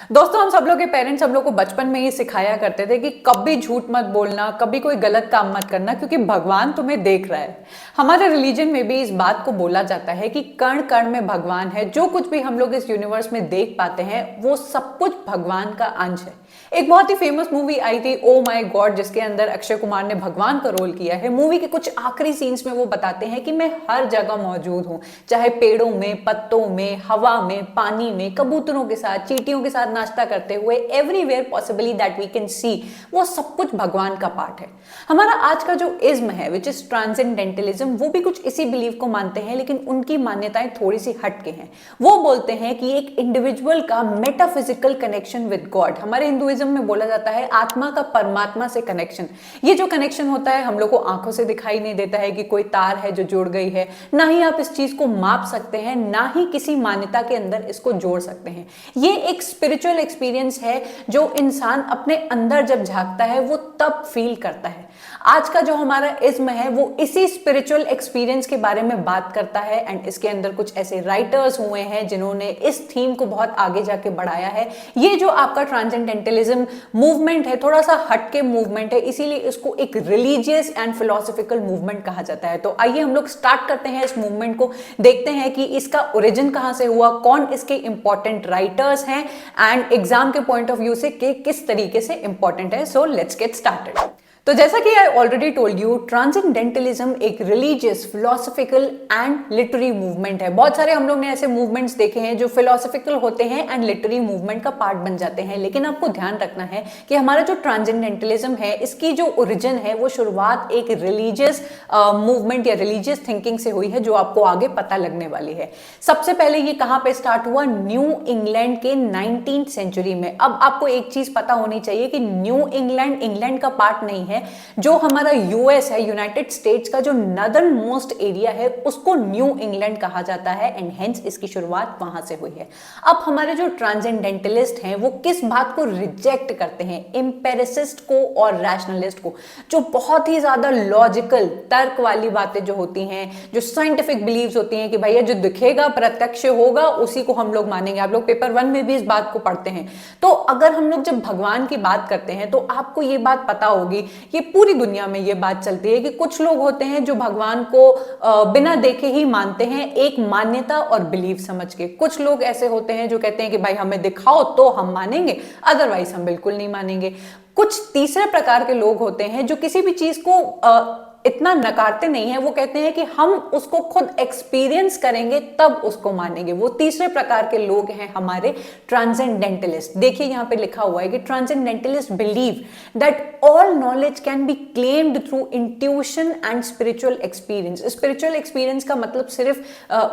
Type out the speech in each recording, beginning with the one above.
दोस्तों, हम सब लोग के पेरेंट्स हम लोग को बचपन में ही सिखाया करते थे कि कभी झूठ मत बोलना, कभी कोई गलत काम मत करना, क्योंकि भगवान तुम्हें देख रहा है। हमारे रिलीजन में भी इस बात को बोला जाता है कि कण कण में भगवान है। जो कुछ भी हम लोग इस यूनिवर्स में देख पाते हैं वो सब कुछ भगवान का अंश है। एक बहुत ही फेमस मूवी आई थी ओ माय गॉड, जिसके अंदर अक्षय कुमार ने भगवान का रोल किया है। मूवी के कुछ आखिरी सीन्स में वो बताते हैं कि मैं हर जगह मौजूद हूं, चाहे पेड़ों में, पत्तों में, हवा में, पानी में, कबूतरों के साथ, चींटियों के साथ नाश्ता करते हुए, everywhere possibly that we can see, वो सब कुछ भगवान का पार्ट है। हमारा आज का जो इज्म है विच इज ट्रांसेंडेंटलिज्म, वो भी कुछ इसी बिलीव को मानते हैं, लेकिन उनकी मान्यताएं थोड़ी सी हटके हैं। वो बोलते हैं कि एक इंडिविजुअल का मेटाफिजिकल कनेक्शन विद गॉड, हमारे हिंदुइज्म में बोला जाता है आत्मा का परमात्मा से कनेक्शन। ये जो कनेक्शन होता है हम लोग को आंखों से दिखाई नहीं देता है कि कोई तार है जो जुड़ गई है, ना ही आप इस चीज को माप सकते हैं, ना ही किसी मान्यता के अंदर इसको जोड़ सकते हैं। ये एक स्पिरिचुअल एक्सपीरियंस है जो इंसान अपने अंदर जब झांकता है वो तब फील करता है। आज का जो हमारा इज्म है वो इसी स्पिरिचुअल एक्सपीरियंस के बारे में बात करता है, एंड इसके अंदर कुछ ऐसे राइटर्स हुए हैं जिन्होंने इस थीम को बहुत आगे जाके बढ़ाया है। ये जो आपका ट्रांसेंडेंटलिज्म मूवमेंट है, थोड़ा सा हटके मूवमेंट है, इसीलिए इसको एक रिलीजियस एंड फिलोसॉफिकल मूवमेंट कहा जाता है। तो आइए हम लोग स्टार्ट करते हैं इस मूवमेंट को, देखते हैं कि इसका ओरिजिन कहां से हुआ, कौन इसके इंपॉर्टेंट राइटर्स हैं, एंड एग्जाम के पॉइंट ऑफ व्यू से किस तरीके से इंपॉर्टेंट है। So let's get started. तो जैसा कि I already told you, transcendentalism एक religious, philosophical and literary movement है। बहुत सारे हम लोग ने ऐसे मूवमेंट्स देखे हैं जो फिलोसॉफिकल होते हैं एंड लिटरेरी मूवमेंट का पार्ट बन जाते हैं, लेकिन आपको ध्यान रखना है कि हमारा जो ट्रांसेंडेंटलिज्म है इसकी जो ओरिजिन है वो शुरुआत एक रिलीजियस मूवमेंट या रिलीजियस थिंकिंग से हुई है, जो आपको आगे पता लगने वाली है। सबसे पहले ये कहां पे स्टार्ट हुआ? न्यू इंग्लैंड के 19th सेंचुरी में। अब आपको एक चीज पता होनी चाहिए कि न्यू इंग्लैंड इंग्लैंड का पार्ट नहीं है। जो हमारा यूएस है, यूनाइटेड स्टेट्स का जो नदर्न मोस्ट एरिया है, उसको न्यू इंग्लैंड कहा जाता है, एंड हेंस इसकी शुरुआत वहां से हुई है। अब हमारे जो ट्रांसेंडेंटलिस्ट हैं वो किस बात को रिजेक्ट करते हैं? एम्पिरिसिस्ट को और रैशनलिस्ट को, जो बहुत ही ज्यादा लॉजिकल, तर्क वाली बातें जो होती हैं, जो साइंटिफिक बिलीव्स होती हैं कि भैया जो दिखेगा प्रत्यक्ष होगा उसी को हम लोग मानेंगे। आप लोग पेपर 1 में भी इस बात को पढ़ते हैं। तो अगर हम लोग जब भगवान की बात करते हैं तो आपको ये बात पता होगी, ये पूरी दुनिया में ये बात चलती है कि कुछ लोग होते हैं जो भगवान को बिना देखे ही मानते हैं, एक मान्यता और बिलीफ समझ के। कुछ लोग ऐसे होते हैं जो कहते हैं कि भाई हमें दिखाओ तो हम मानेंगे, अदरवाइज हम बिल्कुल नहीं मानेंगे। कुछ तीसरे प्रकार के लोग होते हैं जो किसी भी चीज को इतना नकारते नहीं है, वो कहते हैं कि हम उसको खुद एक्सपीरियंस करेंगे तब उसको मानेंगे। वो तीसरे प्रकार के लोग हैं हमारे ट्रांसेंडेंटलिस्ट। देखिए यहां पे लिखा हुआ है कि transcendentalist believe that all knowledge can be claimed through intuition and spiritual experience. Spiritual experience का मतलब सिर्फ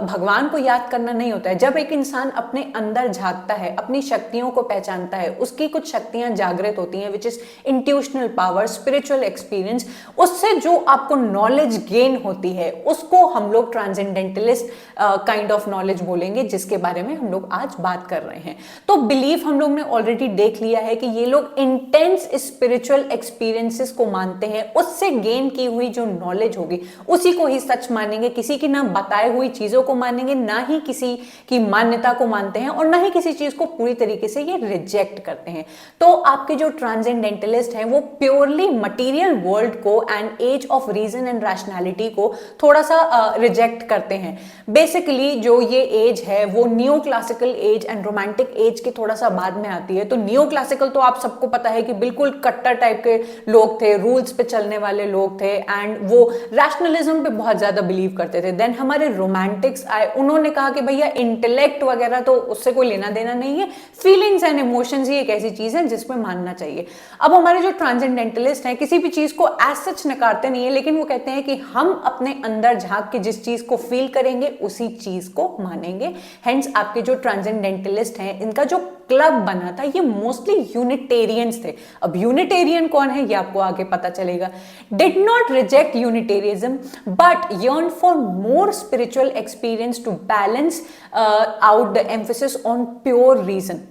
भगवान को याद करना नहीं होता है। जब एक इंसान अपने अंदर झांकता है, अपनी शक्तियों को पहचानता है, उसकी कुछ शक्तियां जागृत होती हैं, which is intuitional power, spiritual experience, उससे जो आपको नॉलेज गेन होती है उसको हम लोग ट्रांसेंडेंटलिस्ट काइंड ऑफ नॉलेज बोलेंगे, जिसके बारे में हम लोग आज बात कर रहे हैं। तो बिलीफ हम लोग ने ऑलरेडी देख लिया है कि ये लोग इंटेंस स्पिरिचुअल एक्सपीरियंसेस को मानते हैं, उससे गेन की हुई जो नॉलेज होगी उसी को ही सच मानेंगे। किसी की ना बताई हुई चीजों को मानेंगे, ना ही किसी की मान्यता को मानते हैं, और ना ही किसी चीज को पूरी तरीके से ये रिजेक्ट करते हैं। तो आपके जो ट्रांसेंडेंटलिस्ट हैं वो प्योरली मटीरियल वर्ल्ड को and age of reason and rationality को थोड़ा सा रिजेक्ट करते हैं। बेसिकली जो ये एज है वो neo classical as and romantic as के थोड़ा सा बाद में आती है। तो नियो क्लासिकल तो आप सबको पता है कि बिल्कुल कट्टर टाइप के लोग थे, रूल्स पे चलने वाले लोग थे, एंड वो रैशनलिज्म पे बहुत ज्यादा बिलीव करते थे। देन हमारे रोमांटिक्स आए, उन्होंने कहा कि भैया इंटेलेक्ट वगैरह तो उससे कोई लेना देना नहीं है, फीलिंग्स एंड इमोशंस ही एक ऐसी चीज है जिसमें मानना चाहिए। अब हमारे जो ट्रांसेंडेंटलिस्ट हैं किसी भी चीज को एज सच नकारते नहीं है, लेकिन वो कहते हैं कि हम अपने अंदर झांक के जिस चीज को फील करेंगे उसी चीज को मानेंगे। हेंस आपके जो ट्रांसेंडेंटलिस्ट हैं इनका जो क्लब बना था ये मोस्टली यूनिटेरियंस थे। अब यूनिटेरियन कौन है ये आपको आगे पता चलेगा। Did not reject Unitarianism but yearned for more spiritual experience to balance out the emphasis on pure reason.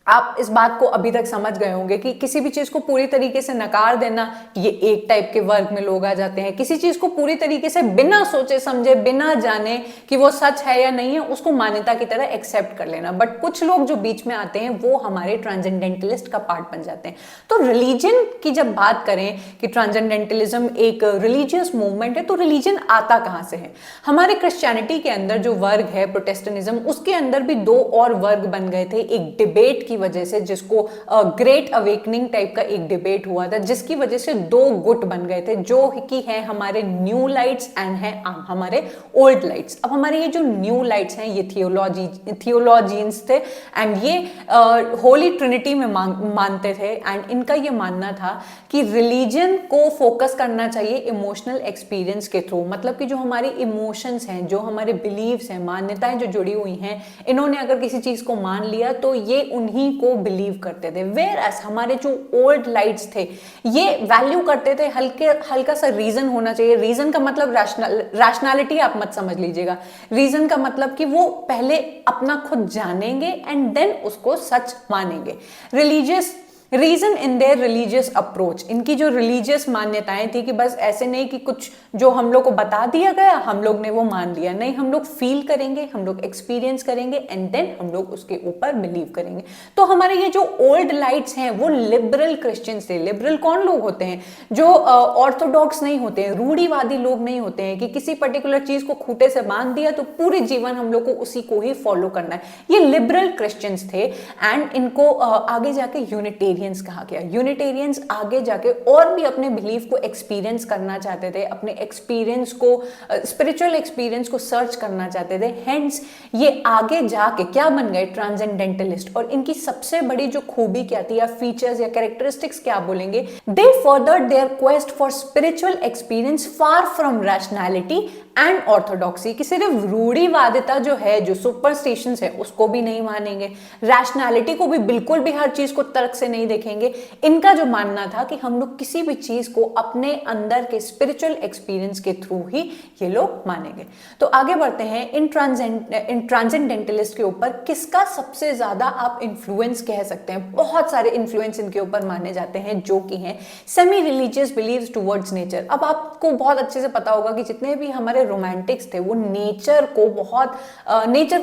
आप इस बात को अभी तक समझ गए होंगे कि किसी भी चीज को पूरी तरीके से नकार देना, ये एक टाइप के वर्ग में लोग आ जाते हैं। किसी चीज को पूरी तरीके से बिना सोचे समझे, बिना जाने कि वो सच है या नहीं है, उसको मान्यता की तरह एक्सेप्ट कर लेना। बट कुछ लोग जो बीच में आते हैं वो हमारे ट्रांसेंडेंटलिस्ट का पार्ट बन जाते हैं। तो रिलीजन की जब बात करें कि ट्रांसेंडेंटलिज्म एक रिलीजियस मूवमेंट है, तो रिलीजन आता कहां से है? हमारे क्रिश्चियनिटी के अंदर जो वर्ग है प्रोटेस्टेंटिज्म, उसके अंदर भी दो और वर्ग बन गए थे एक डिबेट की वजह से, जिसको ग्रेट अवेकनिंग टाइप का एक डिबेट हुआ था, जिसकी वजह से दो गुट बन गए थे, जो कि है हमारे न्यू लाइट्स एंड है हमारे ओल्ड लाइट्स। अब हमारे ये जो न्यू लाइट्स हैं ये थियोलॉजियंस थे एंड ये होली ट्रिनिटी में मानते थे। एंड इनका ये मानना था कि रिलीजन को फोकस करना चाहिए इमोशनल एक्सपीरियंस के थ्रू। मतलब कि जो हमारी इमोशंस हैं, जो हमारे बिलीव्स हैं, मान्यताएं जो जुड़ी हुई हैं, इन्होंने अगर किसी चीज को मान लिया तो ये उन्हीं को बिलीव करते थे। वेयरएज हमारे जो ओल्ड लाइट्स थे ये वैल्यू करते थे हल्का सा रीजन होना चाहिए। रीजन का मतलब रैशनैलिटी आप मत समझ लीजिएगा। रीजन का मतलब कि वो पहले अपना खुद जानेंगे एंड देन उसको सच मानेंगे। Religious reason in their religious approach, इनकी जो रिलीजियस मान्यताएं थी कि बस ऐसे नहीं कि कुछ जो हम लोग को बता दिया गया हम लोग ने वो मान लिया, नहीं, हम लोग फील करेंगे, हम लोग एक्सपीरियंस करेंगे एंड देन हम लोग उसके ऊपर बिलीव करेंगे। तो हमारे ये जो ओल्ड लाइट्स हैं वो लिबरल क्रिश्चियंस थे। लिबरल कौन लोग होते हैं? जो ऑर्थोडॉक्स नहीं होते हैं, रूढ़िवादी लोग नहीं होते हैं कि किसी पर्टिकुलर चीज को खूंटे से बांध दिया तो पूरे जीवन हम लोग को उसी को ही फॉलो करना है। ये लिबरल क्रिश्चियंस थे एंड इनको आगे जाके यूनिटेरियंस कहा गया। यूनिटेरियंस आगे जाके और भी अपने बिलीफ को एक्सपीरियंस करना चाहते थे, अपने एक्सपीरियंस को, स्पिरिचुअल एक्सपीरियंस को सर्च करना चाहते थे। हेंस ये आगे जाके क्या बन गए? ट्रांसेंडेंटलिस्ट। और इनकी सबसे बड़ी जो खूबी क्या थी या फीचर्स या कैरेक्टरिस्टिक्स क्या बोलेंगे? They furthered their quest for spiritual experience far from rationality and orthodoxy, कि सिर्फ रूढ़िवादिता जो है, जो सुपरस्टिशंस है, उसको भी नहीं मानेंगे, रैशनैलिटी को भी बिल्कुल भी हर चीज को तर्क से नहीं देखेंगे। इनका जो मानना था कि हम लोग किसी भी चीज को अपने अंदर के स्पिरिचुअल एक्सपीरियंस के थ्रू ही ये लोग मानेंगे। तो आगे बढ़ते हैं इन ट्रांसेंडेंटलिस्ट के ऊपर किसका सबसे ज्यादा आप इन्फ्लुएंस कह सकते हैं? बहुत सारे इन्फ्लुएंस इनके ऊपर माने जाते हैं जो कि हैं semi religious beliefs towards nature. अब आपको बहुत अच्छे से पता होगा कि जितने भी हमारे रोमांटिक्स थे वो नेचर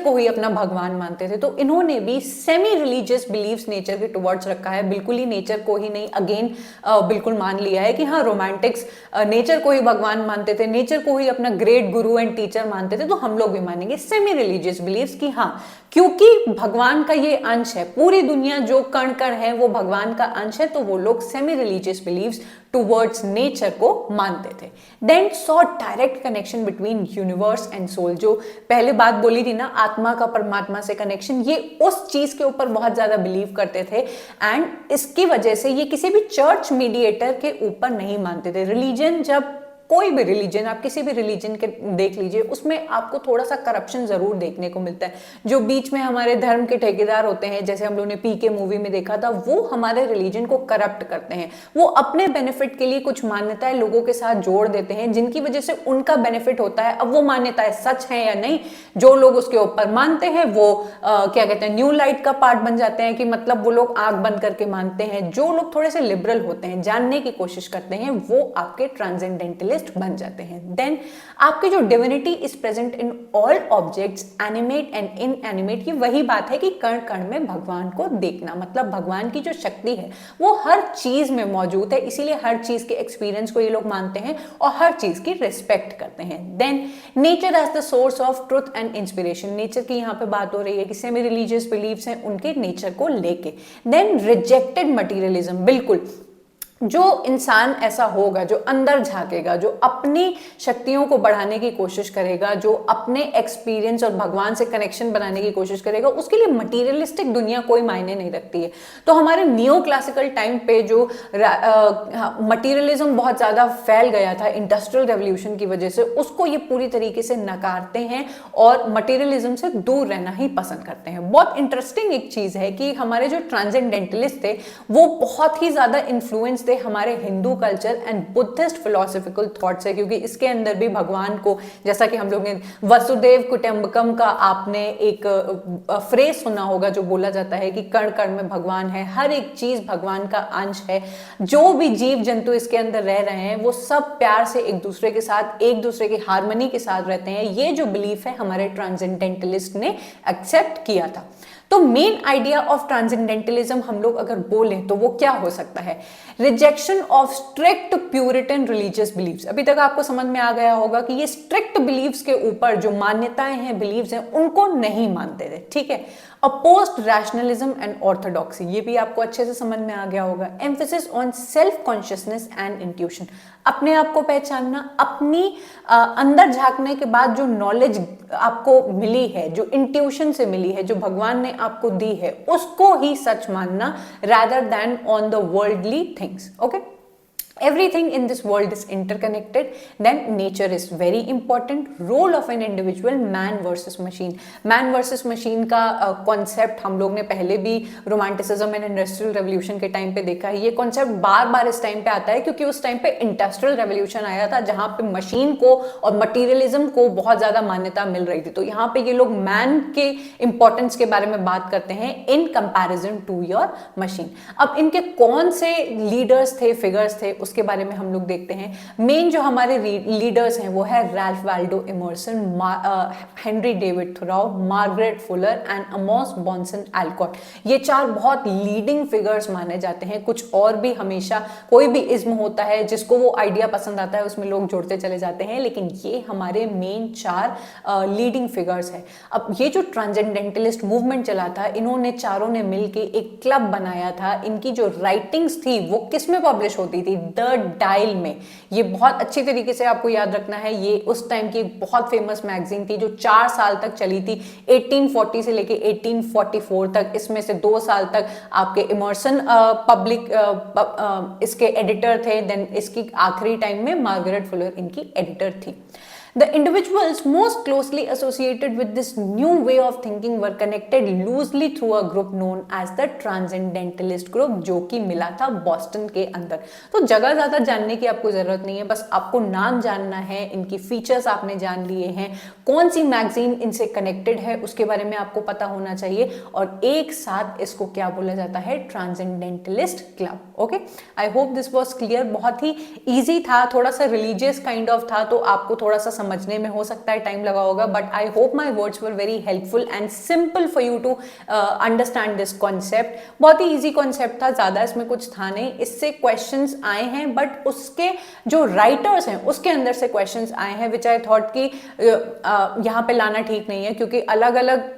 को ही अपना भगवान मानते थे। तो इन्होंने भी सेमी रिलीजियस बिलीव्स नेचर के टुवर्ड्स रखा है। बिल्कुल ही नेचर को ही नहीं, अगेन बिल्कुल मान लिया है कि हाँ, रोमांटिक्स नेचर को ही भगवान मानते थे, नेचर को ही अपना ग्रेट गुरु एंड टीचर मानते थे, तो हम लोग भी मानेंगे सेमी रिलीजियस बिलीव्स कि हाँ, क्योंकि भगवान का ये अंश है, पूरी दुनिया जो कण कण है वो भगवान का अंश है, तो वो लोग semi religious beliefs towards nature को मानते थे। Then saw direct connection between universe and soul. जो पहले बात बोली थी ना, आत्मा का परमात्मा से कनेक्शन, ये उस चीज के ऊपर बहुत ज्यादा बिलीव करते थे एंड इसकी वजह से ये किसी भी चर्च मीडिएटर के ऊपर नहीं मानते थे। रिलीजन, जब कोई भी रिलीजन, आप किसी भी रिलीजन के देख लीजिए, उसमें आपको थोड़ा सा करप्शन जरूर देखने को मिलता है। जो बीच में हमारे धर्म के ठेकेदार होते हैं, जैसे हम लोगों ने पीके मूवी में देखा था, वो हमारे रिलीजन को करप्ट करते हैं। वो अपने बेनिफिट के लिए कुछ मान्यताएं लोगों के साथ जोड़ देते हैं जिनकी वजह से उनका बेनिफिट होता है। अब वो मान्यताएं सच है या नहीं, जो लोग उसके ऊपर मानते हैं वो क्या कहते हैं, न्यू लाइट का पार्ट बन जाते हैं, कि मतलब वो लोग आंख बंद करके मानते हैं। जो लोग थोड़े से लिबरल होते हैं, जानने की कोशिश करते हैं, वो आपके ट्रांसेंडेंटलिस्ट बन जाते हैं। देन आपकी जो divinity is present in all objects, animate and inanimate, ये वही बात है कि कण कण में भगवान को देखना। मतलब भगवान की जो शक्ति है वो हर चीज में मौजूद है, इसीलिए हर चीज के एक्सपीरियंस को ये लोग मानते हैं और हर चीज की रिस्पेक्ट करते हैं। Then nature as the source of truth and inspiration, nature की यहाँ पे बात हो रही है कि सेमी रिलीजियस बिलीव्स हैं उनके नेचर को लेके। देन रिजेक्टेड मटीरियलिज्म, बिल्कुल जो इंसान ऐसा होगा जो अंदर झांकेगा, जो अपनी शक्तियों को बढ़ाने की कोशिश करेगा, जो अपने एक्सपीरियंस और भगवान से कनेक्शन बनाने की कोशिश करेगा, उसके लिए मटीरियलिस्टिक दुनिया कोई मायने नहीं रखती है। तो हमारे नियो क्लासिकल टाइम पे जो मटीरियलिज्म बहुत ज्यादा फैल गया था इंडस्ट्रियल रेवोल्यूशन की वजह से, उसको ये पूरी तरीके से नकारते हैं और मटीरियलिज्म से दूर रहना ही पसंद करते हैं। बहुत इंटरेस्टिंग एक चीज है कि हमारे जो ट्रांसेंडेंटलिस्ट थे वो बहुत ही ज्यादा इन्फ्लुएंस थे हमारे Hindu culture and Buddhist philosophical thoughts है, क्योंकि इसके अंदर भी भगवान को, जैसा कि हम लोग ने वसुदेव कुटुंबकम का आपने एक फ्रेज सुना होगा जो बोला जाता है कि कण कण में भगवान है, हर एक चीज भगवान का अंश है। जो भी जीव जंतु इसके अंदर रह रहे हैं वो सब प्यार से एक दूसरे के साथ, एक दूसरे की हार्मनी के साथ रहते हैं। ये जो बिलीफ है हमारे ट्रांसेंडेंटलिस्ट ने एक्सेप्ट किया था। तो मेन आइडिया ऑफ ट्रांसेंडेंटलिज्म हम लोग अगर बोले तो वो क्या हो सकता है? Rejection of strict Puritan religious beliefs. अभी तक आपको समझ में आ गया होगा कि ये स्ट्रिक्ट बिलीव्स के ऊपर जो मान्यताएं हैं, बिलीव्स हैं, उनको नहीं मानते थे, ठीक है। अपोज्ड रैशनलिज्म एंड ऑर्थोडॉक्सी, ये भी आपको अच्छे से समझ में आ गया होगा। Emphasis on self consciousness and intuition, अपने आप को पहचानना, अपनी अंदर झांकने के बाद जो नॉलेज आपको मिली है, जो इंट्यूशन से मिली है, जो भगवान ने आपको दी है, उसको ही सच मानना rather than on the worldly things. Okay, everything in this world is interconnected. Then nature is very important. Role of an individual, man versus machine. Man versus machine का कॉन्सेप्ट हम लोग ने पहले भी रोमांटिसिज्म एंड इंडस्ट्रियल रेवोल्यूशन के time पे देखा है। ये कॉन्सेप्ट बार बार इस टाइम पे आता है क्योंकि उस टाइम पे इंडस्ट्रियल रेवोल्यूशन आया था जहां पे मशीन को और मटीरियलिज्म को बहुत ज्यादा मान्यता मिल रही थी। तो यहाँ पे ये लोग मैन के इंपॉर्टेंस के बारे में बात करते हैं in comparison to your machine. अब इनके कौन से लीडर्स थे, फिगर्स थे, उसके बारे में हम लोग देखते हैं। मेन जो हमारे लीडर्स हैं वो है Ralph Waldo Emerson, Henry David Thoreau, Margaret Fuller and Amos Bronson Alcott. ये चार बहुत लीडिंग फिगर्स माने जाते हैं। कुछ और भी, हमेशा कोई भी इज्म होता है जिसको वो आइडिया पसंद आता है उसमें लोग जोड़ते चले जाते हैं, लेकिन ये हमारे मेन चार लीडिंग फिगर्स है। अब ये जो ट्रांसेंडेंटलिस्ट मूवमेंट चला था, इन्होंने चारों ने मिलकर एक क्लब बनाया था। इनकी जो राइटिंग्स थी वो किस में पब्लिश होती थी? द डायल में। ये बहुत अच्छी तरीके से आपको याद रखना है। ये उस टाइम की एक बहुत फेमस मैगजीन थी जो 4 साल तक चली थी, 1840 से लेके 1844 तक। इसमें से 2 साल तक आपके इमर्सन पब्लिक इसके एडिटर थे, देन इसकी आखिरी टाइम में मार्गरेट फुलर इनकी एडिटर थी। The individuals most closely associated with this new way of thinking were connected loosely through a group known as the Transcendentalist Group, जो कि मिला था बॉस्टन के अंदर। तो जगह ज्यादा जानने की आपको जरूरत नहीं है, बस आपको नाम जानना है, इनकी फीचर्स आपने जान लिए हैं, कौन सी मैगजीन इनसे कनेक्टेड है उसके बारे में आपको पता होना चाहिए, और एक साथ इसको क्या बोला जाता है? Transcendentalist club. Okay, I hope this was clear. बहुत ही ईजी था, थोड़ा सा रिलीजियस काइंड ऑफ था, तो आपको थोड़ा सा समझने में हो सकता है टाइम लगा होगा, but I hope my words were very helpful and simple for you to understand this concept. बहुत ही इजी कॉन्सेप्ट था, ज्यादा इसमें कुछ था नहीं। इससे क्वेश्चंस आए हैं, बट उसके जो राइटर्स हैं उसके अंदर से क्वेश्चंस आए हैं विच आई थॉट कि यहाँ पे लाना ठीक नहीं है, क्योंकि अलग अलग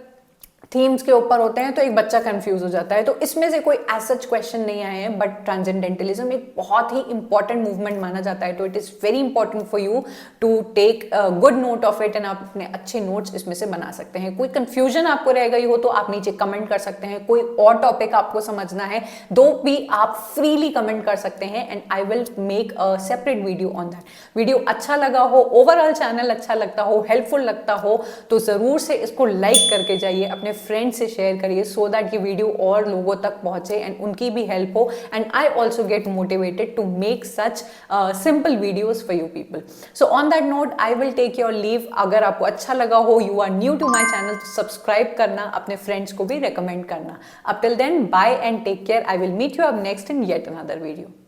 थीम्स के ऊपर होते हैं तो एक बच्चा कंफ्यूज हो जाता है। तो इसमें से कोई एज सच क्वेश्चन नहीं आए हैं, बट ट्रांसेंडेंटलिज्म एक बहुत ही इंपॉर्टेंट मूवमेंट माना जाता है। तो it is very important for you to take good note of it, and आप अपने अच्छे नोट्स इसमें से बना सकते हैं। कोई कंफ्यूजन आपको रह गई हो तो आप नीचे कमेंट कर सकते हैं। कोई और टॉपिक आपको समझना है दो भी आप फ्रीली कमेंट कर सकते हैं, and I will make a separate video on that. Video अच्छा लगा हो, ओवरऑल चैनल अच्छा लगता हो, हेल्पफुल लगता हो, तो जरूर से इसको लाइक करके जाइए, अपने फ्रेंड्स से शेयर करिए, सो दैट ये वीडियो और लोगों तक पहुंचे एंड उनकी भी हेल्प हो, and I also get motivated to make such simple videos for you people. So on that note I will take your leave. अगर आपको अच्छा लगा हो, you are new to my channel, तो सब्सक्राइब करना, अपने फ्रेंड्स को भी रेकमेंड करना। Up till then, bye and take care. I will meet you up next in yet another video.